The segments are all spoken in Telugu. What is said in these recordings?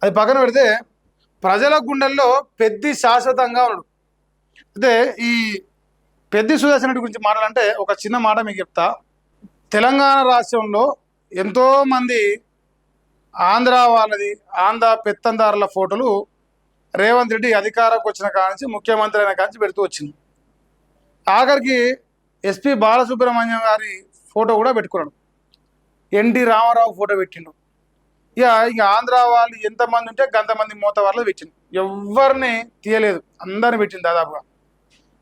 అది పక్కన పెడితే ప్రజల గుండెల్లో పెద్ది శాశ్వతంగా ఉన్నాడు. అయితే ఈ పెద్ది సుదర్శన్ రెడ్డి గురించి మాట్లాడాలంటే ఒక చిన్న మాట మీకు చెప్తా. తెలంగాణ రాష్ట్రంలో ఎంతోమంది ఆంధ్ర వాళ్ళది ఆంధ్ర పెత్తందారుల ఫోటోలు రేవంత్ రెడ్డి అధికారంకి వచ్చిన కానించి ముఖ్యమంత్రి అయిన కానించి పెడుతూ వచ్చింది. ఆఖరికి ఎస్పి బాలసుబ్రహ్మణ్యం గారి ఫోటో కూడా పెట్టుకున్నాడు. ఎన్టీ రామారావు ఫోటో పెట్టిండు. ఇక ఆంధ్ర వాళ్ళు ఎంతమంది ఉంటే గంతమంది మూత వాళ్ళు పెట్టింది. ఎవరిని తీయలేదు, అందరిని పెట్టింది దాదాపుగా.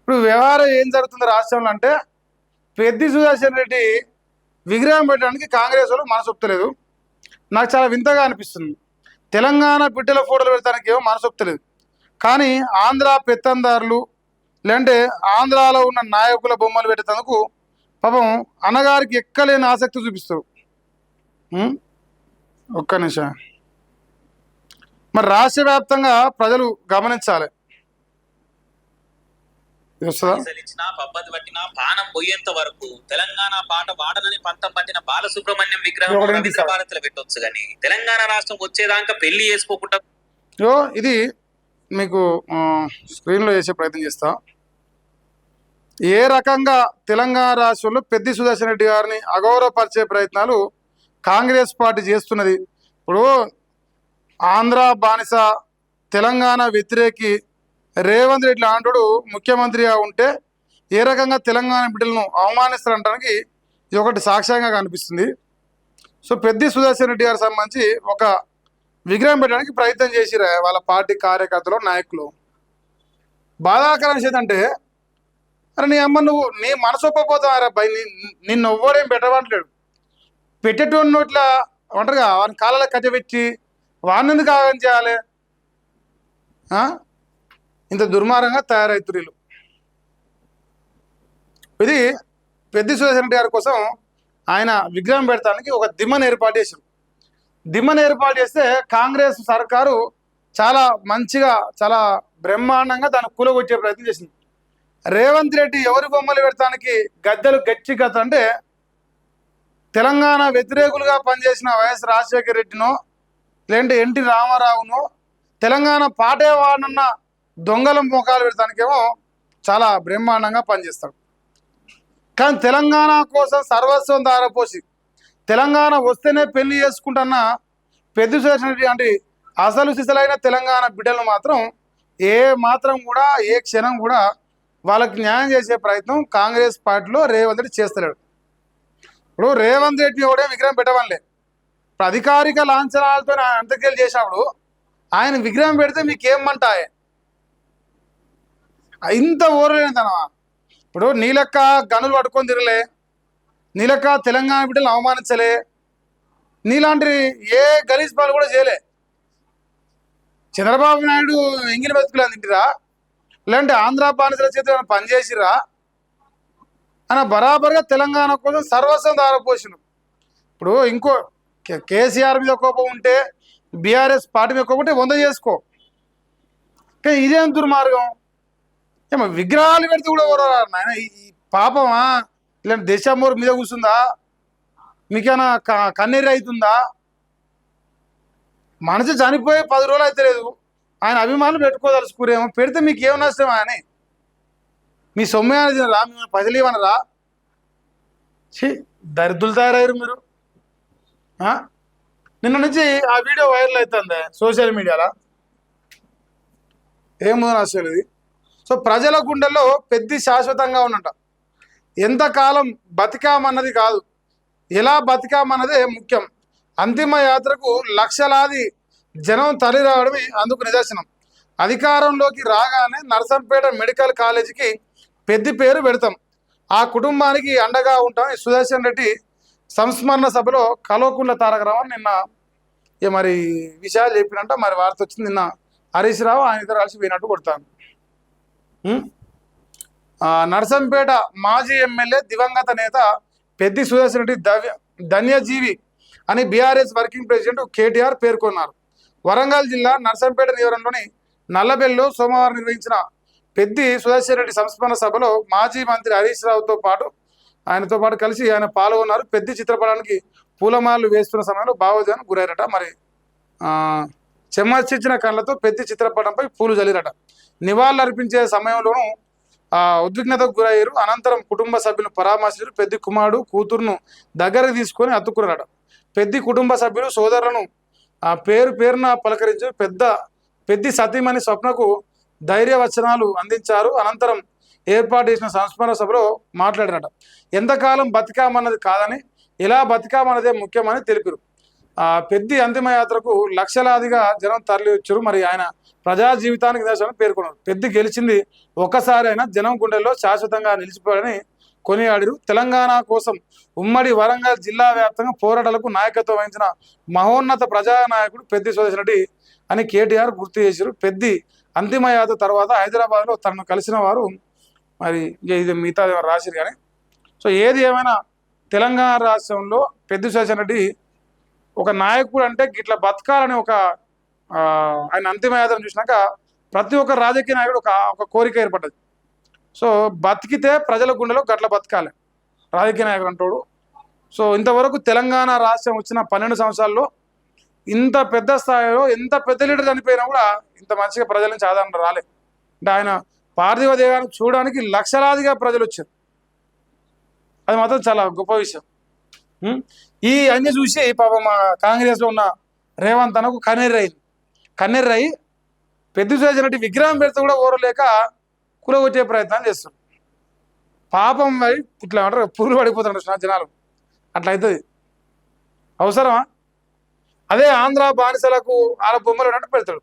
ఇప్పుడు వ్యవహారం ఏం జరుగుతుంది రాష్ట్రంలో అంటే పెద్ది సుదర్శన్ రెడ్డి విగ్రహం పెట్టడానికి కాంగ్రెస్ వాళ్ళు మనసొప్తలేదు. నాకు చాలా వింతగా అనిపిస్తుంది. తెలంగాణ బిడ్డల ఫోటోలు పెడతానికి ఏమో మనసొప్తలేదు, కానీ ఆంధ్ర పెత్తందారులు లేదంటే ఆంధ్రాలో ఉన్న నాయకుల బొమ్మలు పెట్టేందుకు పాపం అన్నగారికి ఎక్కలేని ఆసక్తి చూపిస్తారు. ఒక్క నిమిషం. మరి రాష్ట్ర వ్యాప్తంగా ప్రజలు గమనించాలి. పబ్బతి పట్టిన పానం పోయేంత వరకు తెలంగాణ పాట వాడనని పంతం పట్టిన బాలసుబ్రహ్మణ్యం విగ్రహం భారత్లో పెట్టొచ్చు, కానీ తెలంగాణ రాష్ట్రం వచ్చేదాకా పెళ్లి చేసుకోకుండా ఇది మీకు స్క్రీన్లో చేసే ప్రయత్నం చేస్తా. ఏ రకంగా తెలంగాణ రాష్ట్రంలో పెద్ది సుదర్శన్ రెడ్డి గారిని అగౌరవపరిచే ప్రయత్నాలు కాంగ్రెస్ పార్టీ చేస్తున్నది. ఇప్పుడు ఆంధ్ర బానిస తెలంగాణ వ్యతిరేకి రేవంత్ రెడ్డి లాంటి ముఖ్యమంత్రిగా ఉంటే ఏ రకంగా తెలంగాణ బిడ్డలను అవమానిస్తారంటానికి ఇది ఒకటి సాక్ష్యంగా కనిపిస్తుంది. సో పెద్ది సుదర్శన్ రెడ్డి గారికి సంబంధించి ఒక విగ్రహం పెట్టడానికి ప్రయత్నం చేసిరా వాళ్ళ పార్టీ కార్యకర్తలు నాయకులు. బాధాకరం ఏంటంటే అరే నీ అమ్మ నువ్వు నీ మనసు ఒప్పపోతావారా భయ్, నిన్ను ఎవ్వడేం పెట్టవట్లేడు. పెట్టేటోడిని ఇట్లా ఒంటరిగా వాని కాళ్ళలో కట్టబెట్టి వాడిని ఎందుకు ఆగం చేయాలి? ఇంత దుర్మార్గంగా తయారవుతున్నారు. ఇది పెద్ది సుదర్శన్ రెడ్డి గారి కోసం ఆయన విగ్రహం పెడతానికి ఒక దిమ్మను ఏర్పాటు చేశారు. దిమ్మను ఏర్పాటు చేస్తే కాంగ్రెస్ సర్కారు చాలా మంచిగా చాలా బ్రహ్మాండంగా దాన్ని కూలగొట్టే ప్రయత్నం చేసింది. రేవంత్ రెడ్డి ఎవరి బొమ్మలు పెడతానికి గద్దెలు గట్టి కథ అంటే తెలంగాణ వ్యతిరేకులుగా పనిచేసిన వైఎస్ రాజశేఖర రెడ్డినో లేదంటే ఎన్టీ రామారావునో తెలంగాణ పాటే వాడనున్న దొంగల ముఖాలు పెడతానికేమో చాలా బ్రహ్మాండంగా పనిచేస్తాడు. కానీ తెలంగాణ కోసం సర్వస్వం దారపోసి తెలంగాణ వస్తేనే పెళ్లి చేసుకుంటున్న పెద్ది సుదర్శన్ రెడ్డి అంటే అసలు సిసలైన తెలంగాణ బిడ్డలు మాత్రం ఏ మాత్రం కూడా ఏ క్షణం కూడా వాళ్ళకి న్యాయం చేసే ప్రయత్నం కాంగ్రెస్ పార్టీలో రేవంత్ రెడ్డి చేస్తలేడు. ఇప్పుడు రేవంత్ రెడ్డి కూడా విగ్రహం పెట్టవలే. ఇప్పుడు అధికారిక లాంఛనాలతో అంత్యక్రియలు చేసినప్పుడు ఆయన విగ్రహం పెడితే మీకేమంటాయే? ఇంత ఓరలేనితనమా? ఇప్పుడు నీలెక్క గనులు పట్టుకొని తిరగలే, నీలెక్క తెలంగాణ బిడ్డలు అవమానించలే, నీలాంటి ఏ గలీజ్ పాలు కూడా చేయలే. చంద్రబాబు నాయుడు ఎంగిలి బతుకులు తింటిరా లేదంటే ఆంధ్ర బానిసల చేత పనిచేసిరా అని బరాబర్గా తెలంగాణ కోసం సర్వస్వం దారపోసిను. ఇప్పుడు ఇంకో కేసీఆర్ మీద కోపం ఉంటే బీఆర్ఎస్ పార్టీ మీద కోపం ఉంటే 100 చేసుకో, కానీ ఇదేం దుర్మార్గం? ఏమో విగ్రహాలు పెడితే కూడా నాయన ఈ పాపమా? ఇలాంటి దేశమూరు మీద కూర్చుందా? మీకేమైనా కన్నీరు అవుతుందా? మనిషి చనిపోయి 10 రోజులు అయితే లేదు, ఆయన అభిమానులు పెట్టుకోదలుచుకురేమో. పెడితే మీకు ఏం నష్టమా అని? మీ సొమ్మే అని తినరా? మిమ్మల్ని పైసలు ఇవ్వనరా? దరిద్రులు తయారయ్యారు మీరు. నిన్న నుంచి ఆ వీడియో వైరల్ అవుతుంది సోషల్ మీడియాలో. ఏమో అసలు ఇది. సో ప్రజల గుండెల్లో పెద్ది శాశ్వతంగా ఉన్నట. ఎంతకాలం బతికామన్నది కాదు, ఎలా బతికామన్నదే ముఖ్యం. అంతిమ యాత్రకు లక్షలాది జనం తరలి రావడమే అందుకు నిదర్శనం. అధికారంలోకి రాగానే నర్సంపేట మెడికల్ కాలేజీకి పెద్ది పేరు పెడతాం, ఆ కుటుంబానికి అండగా ఉంటాం. సుదర్శన్ రెడ్డి సంస్మరణ సభలో కల్వకుంట్ల తారక రామారావు నిన్న మరి విషయాలు చెప్పినట్ట మరి వార్త వచ్చింది. నిన్న హరీష్ రావు ఆయన ఇద్దరు కలిసి పోయినట్టు కొడతాను. నర్సంపేట మాజీ ఎమ్మెల్యే దివంగత నేత పెద్ది సుదర్శన్ రెడ్డి ధన్యజీవి అని బీఆర్ఎస్ వర్కింగ్ ప్రెసిడెంట్ కేటీఆర్ పేర్కొన్నారు. వరంగల్ జిల్లా నర్సంపేట నియోజకవర్గంలోని నల్లబెల్లో సోమవారం నిర్వహించిన పెద్ది సుదర్శన్ రెడ్డి సంస్మరణ సభలో మాజీ మంత్రి హరీష్ రావుతో పాటు ఆయనతో పాటు కలిసి ఆయన పాల్గొన్నారు. పెద్ది చిత్రపటానికి పూలమాలలు వేస్తున్న సమయంలో భావోద్వేగానికి గురైనట. మరి చెమర్చించిన కళ్ళతో పెద్ది చిత్రపటంపై పూలు జల్లిరట. నివాళులర్పించే సమయంలోనూ ఉద్విగ్నతకు గురయ్యారు. అనంతరం కుటుంబ సభ్యులను పరామర్శించారు. పెద్ది కుమారుడు కూతురును దగ్గరకు తీసుకొని అతుక్కున్నారట. పెద్ది కుటుంబ సభ్యులు సోదరులను పేరు పేరున పలకరించారు. పెద్ది సతీమణి స్వప్నకు ధైర్యవచనాలు అందించారు. అనంతరం ఏర్పాటు చేసిన సంస్మరణ సభలో మాట్లాడినట. ఎంతకాలం బతికామన్నది కాదని ఎలా బతికామన్నదే ముఖ్యమని తెలిపారు. పెద్ది అంతిమయాత్రకు లక్షలాదిగా జనం తరలి వచ్చారు. మరి ఆయన ప్రజా జీవితానికి నిదర్శనం పేర్కొన్నారు. పెద్ది గెలిచింది ఒక్కసారి అయినా జనం గుండెల్లో శాశ్వతంగా నిలిచిపోయాడని కొనియాడారు. తెలంగాణ కోసం ఉమ్మడి వరంగల్ జిల్లా వ్యాప్తంగా పోరాటాలకు నాయకత్వం వహించిన మహోన్నత ప్రజానాయకుడు పెద్ది సుదర్శన్ రెడ్డి అని కేటీఆర్ గుర్తు చేశారు. పెద్ది అంతిమయాత్ర తర్వాత హైదరాబాద్లో తనను కలిసిన వారు మరి ఇది మిగతా రాశారు. కానీ సో ఏది ఏమైనా తెలంగాణ రాష్ట్రంలో పెద్ది సుదర్శన్ రెడ్డి ఒక నాయకుడు అంటే గిట్లా బతకాలని ఆయన అంతిమయాత్ర చూసినాక ప్రతి ఒక్క రాజకీయ నాయకుడు ఒక కోరిక ఏర్పడ్డది. సో బతికితే ప్రజల గుండెలో గట్ల బతకాలి రాజకీయ నాయకుడు అంటాడు. సో ఇంతవరకు తెలంగాణ రాష్ట్రం వచ్చిన 12 సంవత్సరాల్లో ఇంత పెద్ద స్థాయిలో ఎంత పెద్ద లీడర్ చనిపోయినా కూడా ఇంత మంచిగా ప్రజల నుంచి ఆదరణ రాలే. అంటే ఆయన పార్థివ దేహాన్ని చూడడానికి లక్షలాదిగా ప్రజలు వచ్చారు. అది మాత్రం చాలా గొప్ప విషయం. ఈ అన్ని చూసి పాపం మా కాంగ్రెస్లో ఉన్న రేవంత్ అనకు కన్నెర్రై పెద్ది సుదర్శన్ రెడ్డి విగ్రహం పెడితే కూడా ఓరలేక కూలగొట్టే ప్రయత్నం చేస్తారు. పాపం మరి ఇట్లా అంటారు పూలు పడిపోతాడు జనాలు. అట్లా అవుతుంది అవసరమా? అదే ఆంధ్ర బానిసలకు వాళ్ళ బొమ్మలు అన్నట్టు పెడతాడు.